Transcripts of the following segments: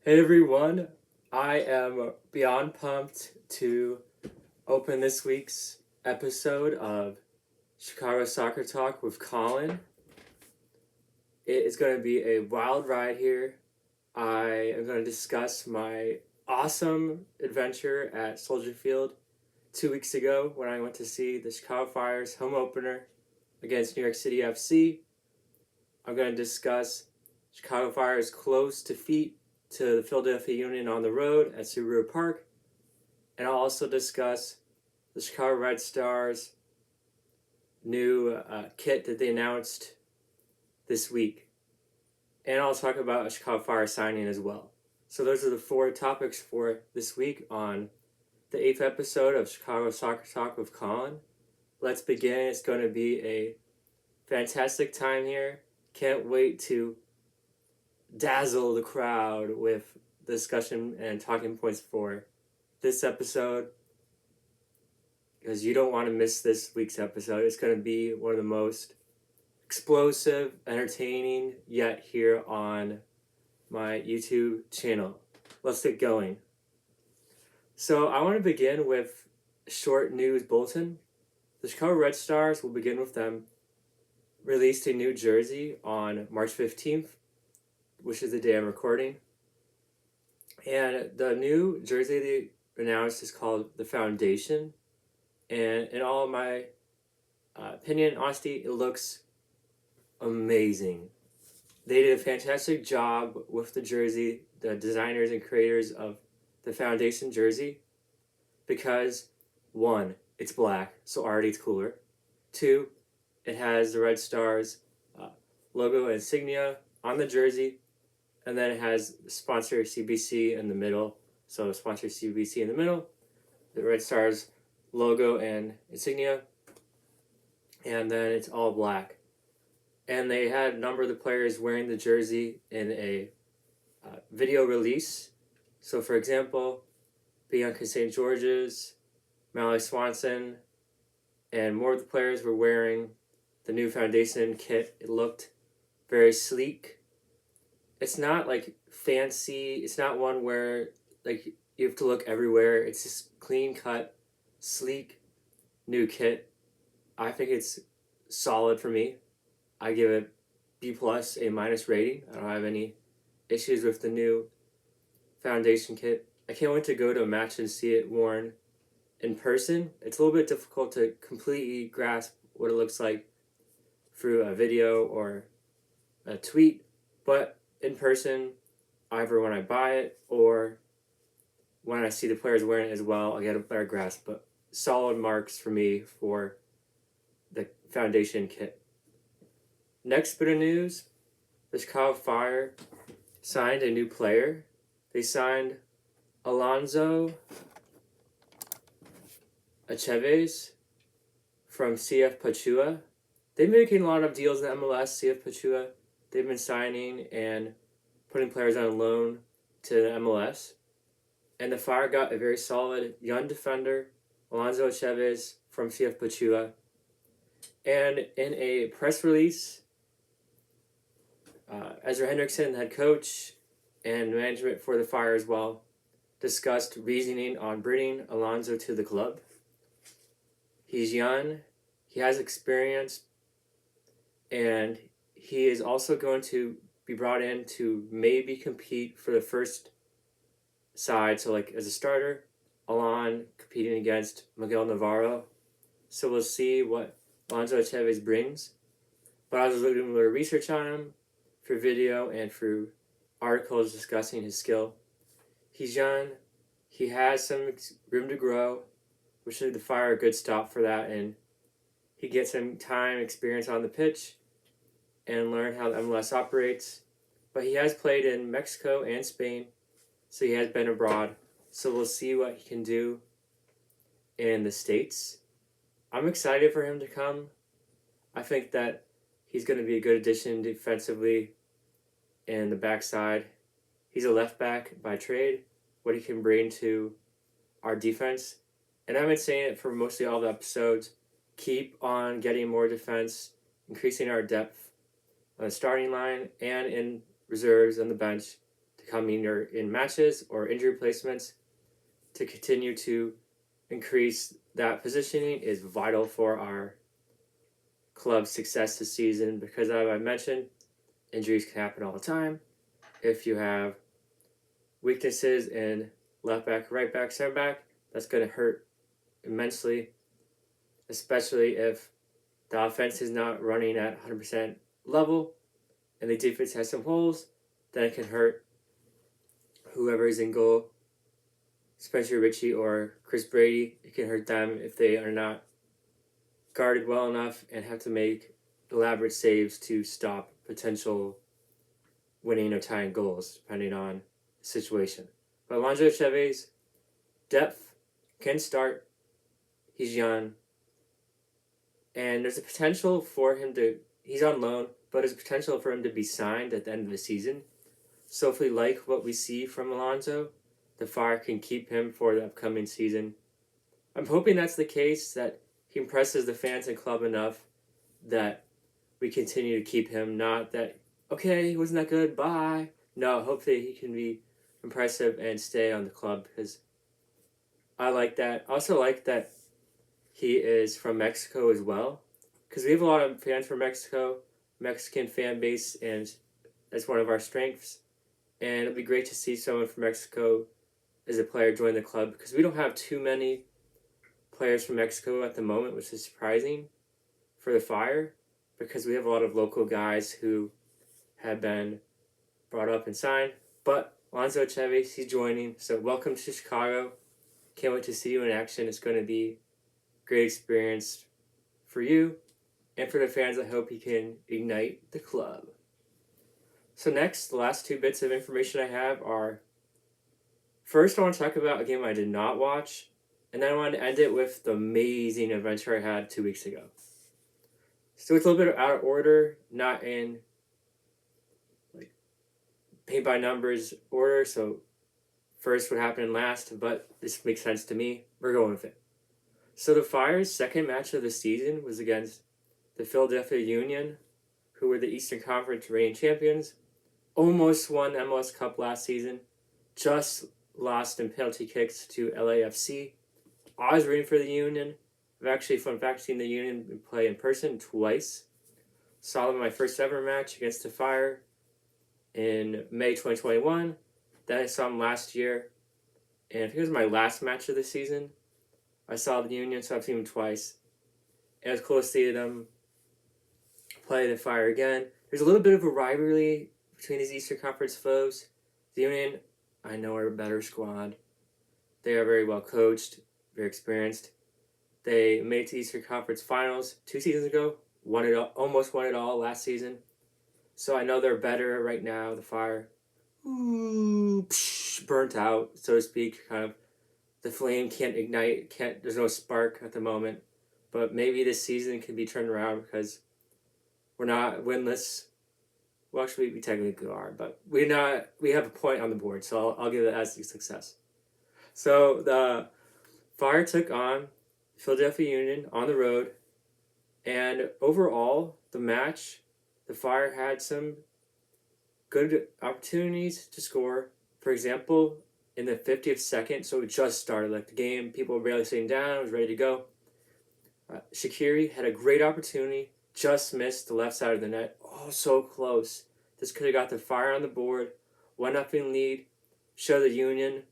Hey everyone, I am beyond pumped to open this week's episode of Chicago Soccer Talk with Collin. It is going to be a wild ride here. I am going to discuss my awesome adventure at Soldier Field 2 weeks ago when I went to see the Chicago Fire's home opener against New York City FC. I'm going to discuss Chicago Fire's close defeat to the Philadelphia Union on the road at Subaru Park, and I'll also discuss the Chicago Red Stars' new kit that they announced this week, and I'll talk about a Chicago Fire signing as well. So those are the 4 topics for this week on the 8th episode of Chicago Soccer Talk with Collin. Let's begin. It's going to be a fantastic time here. Can't wait to dazzle the crowd with discussion and talking points for this episode, because you don't want to miss this week's episode. It's going to be one of the most explosive, entertaining yet here on my YouTube channel. Let's get going. So I want to begin with a short news bulletin. The Chicago Red Stars, will begin with them, released a new jersey on March 15th, which is the day I'm recording. And the new jersey they announced is called the Foundation. And in all of my opinion, honesty, it looks amazing. They did a fantastic job with the jersey, the designers and creators of the Foundation jersey, because 1, it's black, so already it's cooler. 2, it has the Red Stars logo and insignia on the jersey, and then it has sponsor CBC in the middle. So sponsor CBC in the middle, the Red Stars logo and insignia, and then it's all black. And they had a number of the players wearing the jersey in a video release. So for example, Bianca St. George's, Mallory Swanson, and more of the players were wearing the new Foundation kit. It looked very sleek. It's not like fancy. It's not one where like you have to look everywhere. It's just clean cut, sleek, new kit. I think it's solid for me. I give it B+, A- rating. I don't have any issues with the new Foundation kit. I can't wait to go to a match and see it worn in person. It's a little bit difficult to completely grasp what it looks like through a video or a tweet, but in person, either when I buy it or when I see the players wearing it as well, I'll get a better grasp. But solid marks for me for the Foundation kit. Next bit of news, the Chicago Fire signed a new player. They signed Alonso Aceves from CF Pachua. They've been making a lot of deals in the MLS, CF Pachua. They've been signing and putting players on loan to the MLS. And the Fire got a very solid young defender, Alonso Aceves from CF Pachua. And in a press release, Ezra Hendrickson, head coach, and management for the Fire as well, discussed reasoning on bringing Alonso to the club. He's young, he has experience, and he is also going to be brought in to maybe compete for the first side. So like as a starter, Alon competing against Miguel Navarro. So we'll see what Alonso Aceves brings. But I was doing a little research on him through video and through articles discussing his skill. He's young. He has some room to grow, which is the Fire a good stop for that. And he gets some time, experience on the pitch, and learn how the MLS operates. But he has played in Mexico and Spain, so he has been abroad. So we'll see what he can do in the States. I'm excited for him to come. I think that he's going to be a good addition defensively in the backside. He's a left back by trade. What he can bring to our defense. And I've been saying it for mostly all the episodes. Keep on getting more defense, increasing our depth on the starting line and in reserves on the bench to coming or in matches or injury placements to continue to increase that positioning is vital for our club's success this season because, as I mentioned, injuries can happen all the time. If you have weaknesses in left back, right back, center back, that's going to hurt immensely, especially if the offense is not running at 100% level and the defense has some holes, then it can hurt whoever is in goal, Spencer Ritchie or Chris Brady. It can hurt them if they are not guarded well enough and have to make elaborate saves to stop potential winning or tying goals, depending on the situation. But Alonso Aceves, depth, can start. He's young. And there's a potential for him to, he's on loan, but there's a potential for him to be signed at the end of the season. So if we like what we see from Alonso, the Fire can keep him for the upcoming season. I'm hoping that's the case, that he impresses the fans and club enough that we continue to keep him, not that, okay, he wasn't that good, bye. No, hopefully he can be impressive and stay on the club because I like that. I also like that he is from Mexico as well because we have a lot of fans from Mexico, Mexican fan base, and that's one of our strengths. And it'd be great to see someone from Mexico as a player join the club because we don't have too many players from Mexico at the moment, which is surprising for the Fire because we have a lot of local guys who have been brought up and signed. But Alonso Aceves, he's joining, so welcome to Chicago. Can't wait to see you in action. It's going to be a great experience for you and for the fans. I hope he can ignite the club. So next, the last two bits of information I have are, first I want to talk about a game I did not watch, and then I want to end it with the amazing adventure I had 2 weeks ago. So it's a little bit out of order, not in like paint by numbers order, so first what happened last, but this makes sense to me. We're going with it. So the Fire's second match of the season was against the Philadelphia Union, who were the Eastern Conference reigning champions, almost won the MLS Cup last season, just lost in penalty kicks to LAFC. I was rooting for the Union. I've actually, fun fact, seen the Union play in person twice. Saw them in my first ever match against the Fire in May 2021. Then I saw them last year, and I think it was my last match of the season. I saw the Union, so I've seen them twice. And it was cool to see them play the Fire again. There's a little bit of a rivalry between these Eastern Conference foes. The Union, I know, are a better squad. They are very well coached, very experienced. They made it to Eastern Conference Finals 2 seasons ago. Won it all, almost won it all last season. So I know they're better right now, the Fire. Burnt out, so to speak. Kind of, the flame can't ignite. There's no spark at the moment. But maybe this season can be turned around because we're not winless. Well, actually, we technically are, but we have a point on the board, so I'll give it as a success. So the Fire took on Philadelphia Union on the road, and overall, the match, the Fire had some good opportunities to score. For example, in the 50th second, so it just started, like the game, people were barely sitting down, it was ready to go. Shaqiri had a great opportunity, just missed the left side of the net. Oh, so close. This could have got the Fire on the board. 1-0 lead. Show the Union,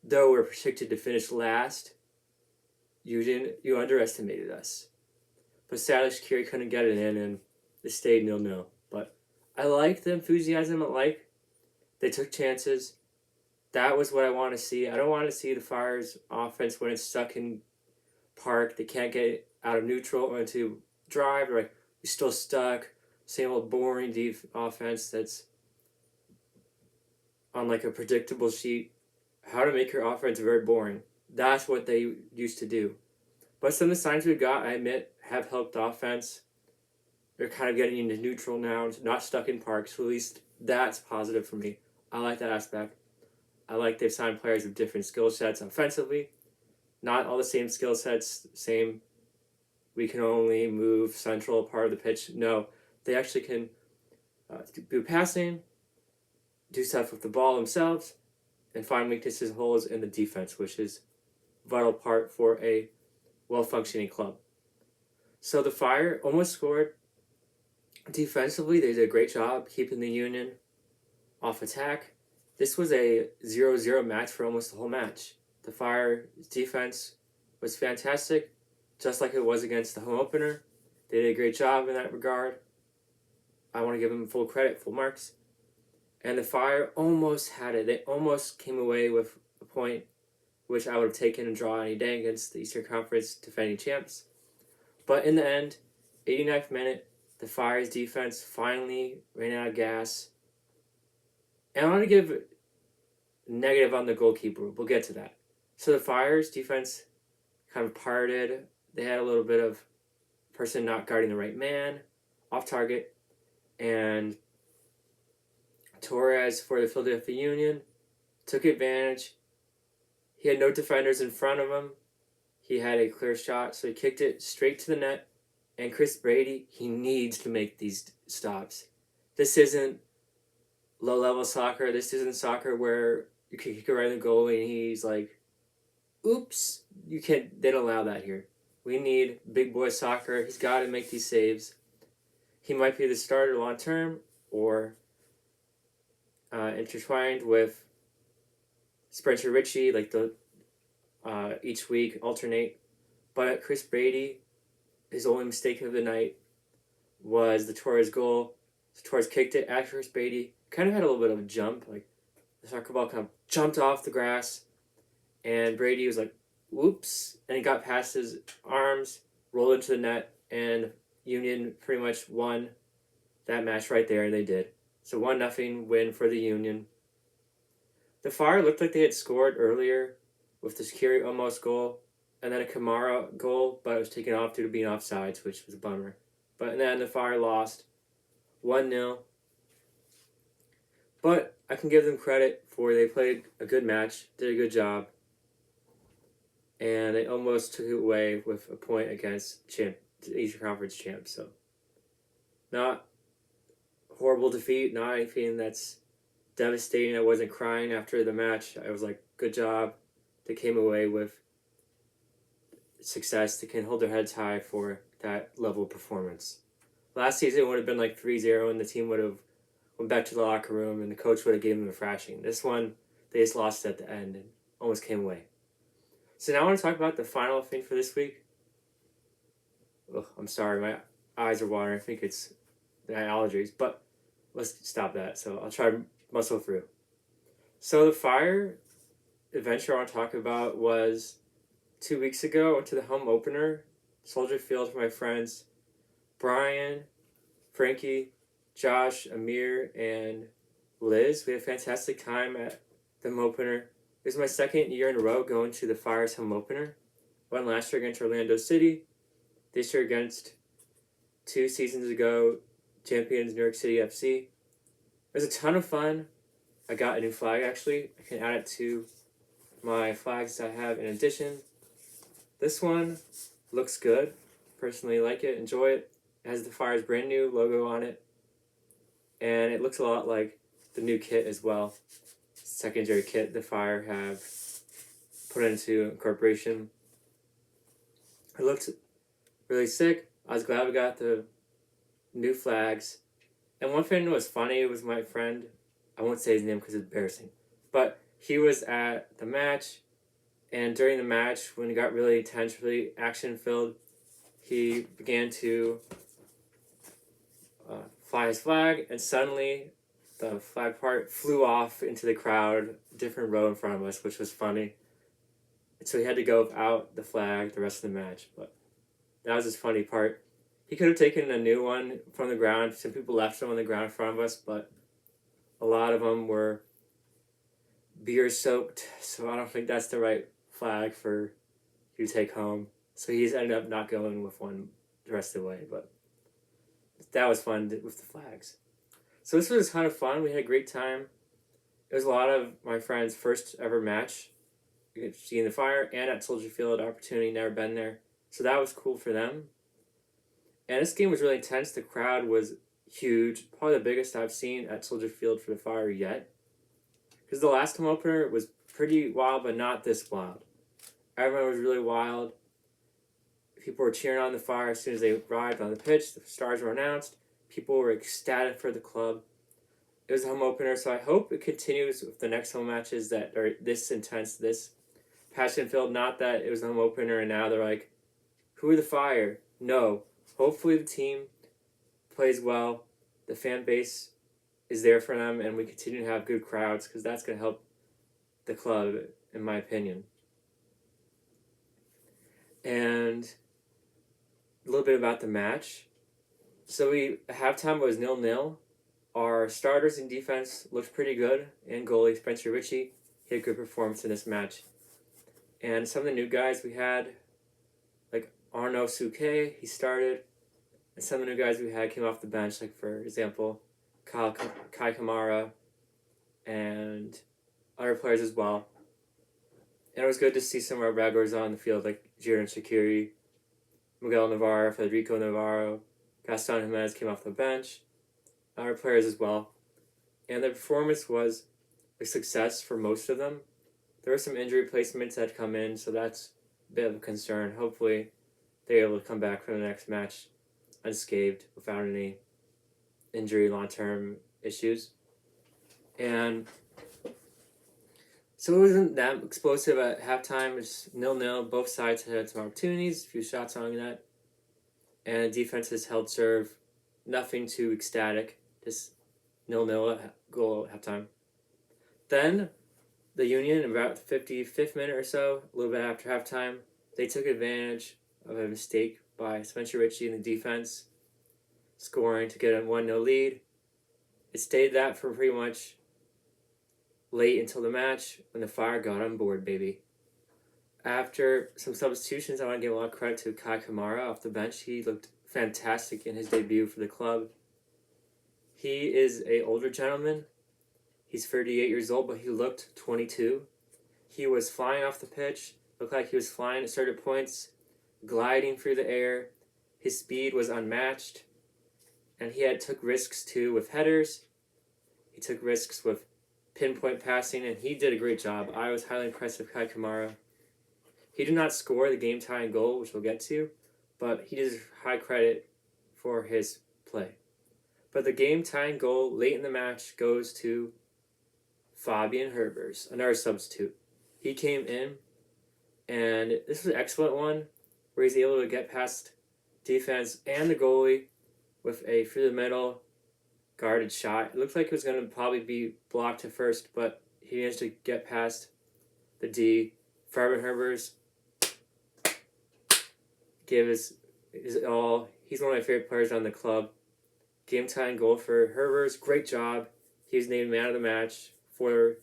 though we're predicted to finish last, you underestimated us. But sadly, Shaqiri couldn't get it in, and it stayed 0-0. But I like the enthusiasm. They took chances. That was what I want to see. I don't want to see the Fire's offense when it's stuck in park. They can't get out of neutral or into drive. Or you're still stuck. Same old boring deep offense that's on like a predictable sheet. How to make your offense very boring. That's what they used to do. But some of the signs we've got, I admit, have helped the offense. They're kind of getting into neutral now, not stuck in park, so at least that's positive for me. I like that aspect. I like they've signed players with different skill sets offensively. Not all the same skill sets, same, we can only move central part of the pitch. No, they actually can do passing, do stuff with the ball themselves, and find weaknesses and holes in the defense, which is a vital part for a well-functioning club. So the Fire almost scored. Defensively, they did a great job keeping the Union off attack. This was a 0-0 match for almost the whole match. The Fire's defense was fantastic, just like it was against the home opener. They did a great job in that regard. I want to give them full credit, full marks. And the Fire almost had it. They almost came away with a point, which I would have taken a draw any day against the Eastern Conference defending champs. But in the end, 89th minute, the Fire's defense finally ran out of gas. And I want to give negative on the goalkeeper. We'll get to that. So the Fire's defense kind of parted. They had a little bit of person not guarding the right man, off target. And Torres for the Philadelphia Union took advantage. He had no defenders in front of him. He had a clear shot, so he kicked it straight to the net. And Chris Brady, he needs to make these stops. This isn't low-level soccer. This isn't soccer where you can kick it right in the goal and he's like, oops. You can't. They don't allow that here. We need big boy soccer. He's got to make these saves. He might be the starter long term or intertwined with Spencer Ritchie, like the each week alternate. But Chris Brady, his only mistake of the night was the Torres goal. So Torres kicked it at Chris Brady. Kind of had a little bit of a jump. Like the soccer ball kind of jumped off the grass. And Brady was like, whoops. And he got past his arms, rolled into the net, and Union pretty much won that match right there, and they did. So 1-0 win for the Union. The Fire looked like they had scored earlier with the Shaqiri almost goal, and then a Kamara goal, but it was taken off due to being offsides, which was a bummer. But in the end, the Fire lost 1-0. But I can give them credit for they played a good match, did a good job, and they almost took it away with a point against Eastern Conference champs. So, not horrible defeat, not anything that's devastating. I wasn't crying after the match. I was like, good job. They came away with success. They can hold their heads high for that level of performance. Last season it would have been like 3-0 and the team would have went back to the locker room and the coach would have given them a thrashing. This one, they just lost at the end and almost came away. So now I want to talk about the final thing for this week. Ugh, I'm sorry, my eyes are watering. I think it's the allergies, but let's stop that. So I'll try to muscle through. So the Fire adventure I want to talk about was 2 weeks ago. I went to the home opener, Soldier Field, for my friends Brian, Frankie, Josh, Amer, and Liz. We had a fantastic time at the home opener. This is my second year in a row going to the Fire's home opener. Went last year against Orlando City. This year against 2 seasons ago, champions New York City FC. It was a ton of fun. I got a new flag actually. I can add it to my flags that I have in addition. This one looks good. Personally like it, enjoy it. It has the Fire's brand new logo on it. And it looks a lot like the new kit as well. Secondary kit the Fire have put into incorporation. It looked really sick. I was glad we got the new flags. And one thing that was funny was my friend, I won't say his name because it's embarrassing, but he was at the match, and during the match, when it got really tense, really action-filled, he began to fly his flag, and suddenly the flag part flew off into the crowd, different row in front of us, which was funny. And so he had to go without the flag the rest of the match, but that was his funny part. He could have taken a new one from the ground. Some people left them on the ground in front of us, but a lot of them were beer-soaked, so I don't think that's the right flag for you to take home. So he's ended up not going with one the rest of the way, but that was fun with the flags. So this was a ton of fun. We had a great time. It was a lot of my friends' first ever match. Seeing the Fire and at Soldier Field, opportunity, never been there. So that was cool for them. And this game was really intense. The crowd was huge. Probably the biggest I've seen at Soldier Field for the Fire yet. Because the last home opener was pretty wild, but not this wild. Everyone was really wild. People were cheering on the Fire as soon as they arrived on the pitch. The stars were announced. People were ecstatic for the club. It was a home opener, so I hope it continues with the next home matches that are this intense, this passion-filled. Not that it was a home opener and now they're like, who are the Fire? No. Hopefully the team plays well. The fan base is there for them, and we continue to have good crowds because that's going to help the club, in my opinion. And a little bit about the match. So halftime was 0-0. Our starters in defense looked pretty good, and goalie Spencer Ritchie, he had a good performance in this match. And some of the new guys we had, like Arno Suke, he started, and some of the new guys we had came off the bench, like for example, Kai Kamara, and other players as well. And it was good to see some of our regulars on the field, like Jiren Shaqiri, Miguel Navarro, Federico Navarro, Gaston Jimenez came off the bench, other players as well. And the performance was a success for most of them. There were some injury placements that had come in, so that's a bit of a concern. Hopefully they're able to come back for the next match unscathed without any injury long-term issues. And so it wasn't that explosive at halftime. It was 0-0. Both sides had some opportunities, a few shots on that. And defenses held serve. Nothing too ecstatic. Just 0-0 goal at halftime. Then the Union, about the 55th minute or so, a little bit after halftime, they took advantage of a mistake by Spencer Ritchie in the defense, scoring to get a 1-0 lead. It stayed that for pretty much late until the match when the Fire got on board, baby. After some substitutions, I want to give a lot of credit to Kai Kamara off the bench. He looked fantastic in his debut for the club. He is an older gentleman. He's 38 years old, but he looked 22. He was flying off the pitch, looked like he was flying at certain points, gliding through the air. His speed was unmatched, and he took risks too with headers. He took risks with pinpoint passing, and he did a great job. I was highly impressed with Kai Kamara. He did not score the game-tying goal, which we'll get to, but he deserves high credit for his play. But the game-tying goal late in the match goes to Fabian Herbers, another substitute. He came in, and this was an excellent one, where he's able to get past defense and the goalie with a through-the-middle guarded shot. It looked like it was going to probably be blocked at first, but he managed to get past the D. Fabian Herbers gave his all. He's one of my favorite players on the club. Game-tying goal for Herbers. Great job. He was named man of the match for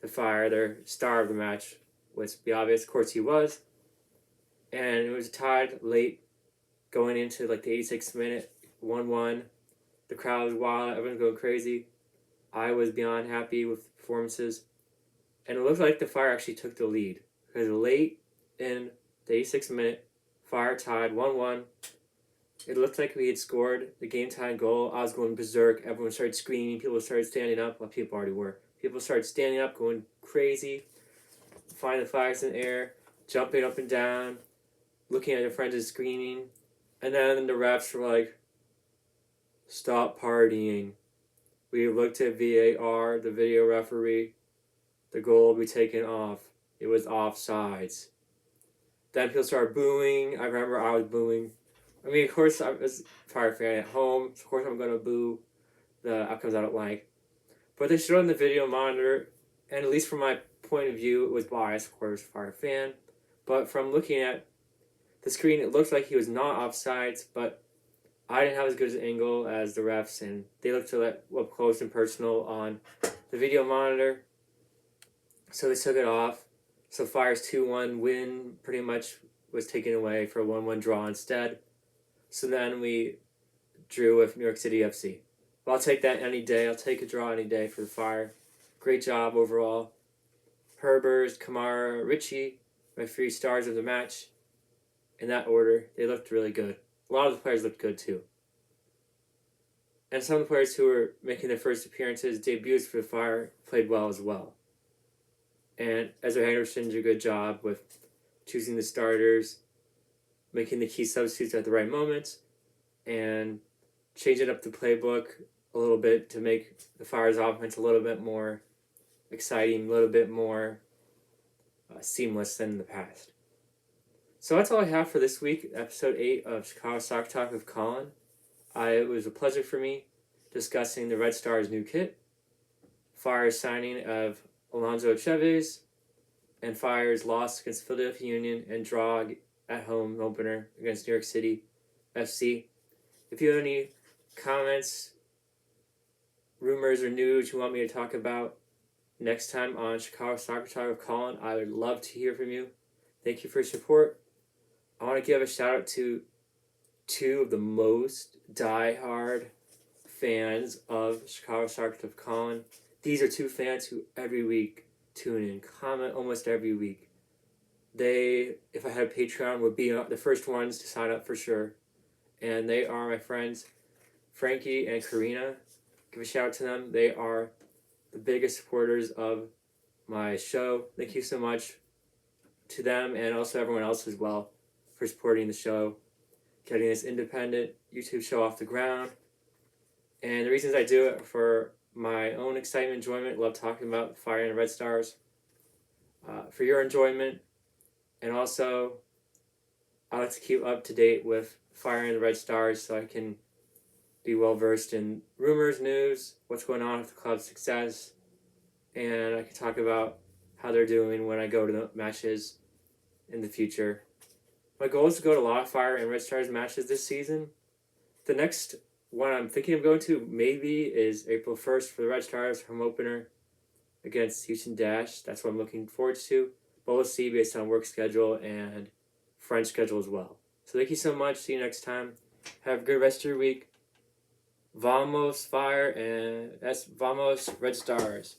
the Fire, their star of the match, which be obvious. Of course he was. And it was tied late going into like the 86th minute, 1-1. The crowd was wild. Everyone's going crazy. I was beyond happy with the performances. And it looked like the Fire actually took the lead. Because late in the 86th minute, Fire tied 1-1. It looked like we had scored the game-tying goal. I was going berserk. Everyone started screaming. People started standing up. Well, people already were. People started standing up, going crazy, flying the flags in the air, jumping up and down, looking at their friends and screaming. And then the refs were like, stop partying. We looked at VAR, the video referee. The goal will be taken off. It was offsides. Then people started booing. I remember I was booing. I mean, of course, I was a Fire fan at home. So of course, I'm going to boo the outcomes I don't like. But they showed on the video monitor, and at least from my point of view, it was biased. Of course, Fire fan. But from looking at the screen, it looked like he was not offsides, but I didn't have as good an angle as the refs, and they looked up close and personal on the video monitor. So they took it off. So Fire's 2-1 win pretty much was taken away for a 1-1 draw instead. So then we drew with New York City FC. But I'll take that any day. I'll take a draw any day for the Fire. Great job overall. Herbers, Kamara, Ritchie, my 3 stars of the match. In that order, they looked really good. A lot of the players looked good too. And some of the players who were making their first appearances, debuts for the Fire, played well as well. And Ezra Henderson did a good job with choosing the starters, making the key substitutes at the right moments, and changing up the playbook a little bit to make the Fire's offense a little bit more exciting, a little bit more seamless than in the past. So that's all I have for this week, episode 8 of Chicago Soccer Talk with Collin. It was a pleasure for me discussing the Red Stars' new kit, Fire's signing of Alonso Aceves, and Fire's loss against Philadelphia Union and draw at home opener against New York City FC. If you have any comments, rumors, or news you want me to talk about next time on Chicago Soccer Talk with Collin, I would love to hear from you. Thank you for your support. I want to give a shout out to two of the most die-hard fans of Chicago Soccer Talk with Collin. These are two fans who every week tune in, comment almost every week. They, if I had Patreon, would be the first ones to sign up for sure. And they are my friends Frankie and Karina. Give a shout out to them. They are the biggest supporters of my show. Thank you so much to them and also everyone else as well for supporting the show, getting this independent YouTube show off the ground. And the reasons I do it for my own excitement, enjoyment, love talking about Fire and the Red Stars, for your enjoyment, and also I like to keep up to date with Fire and the Red Stars so I can be well versed in rumors, news, what's going on with the club's success, and I can talk about how they're doing when I go to the matches in the future. My goal is to go to a lot of Fire and Red Stars matches this season. The next one I'm thinking of going to maybe is April 1st for the Red Stars home opener against Houston Dash. That's what I'm looking forward to. But we'll see based on work schedule and French schedule as well. So thank you so much. See you next time. Have a good rest of your week. Vamos Fire and that's Vamos Red Stars.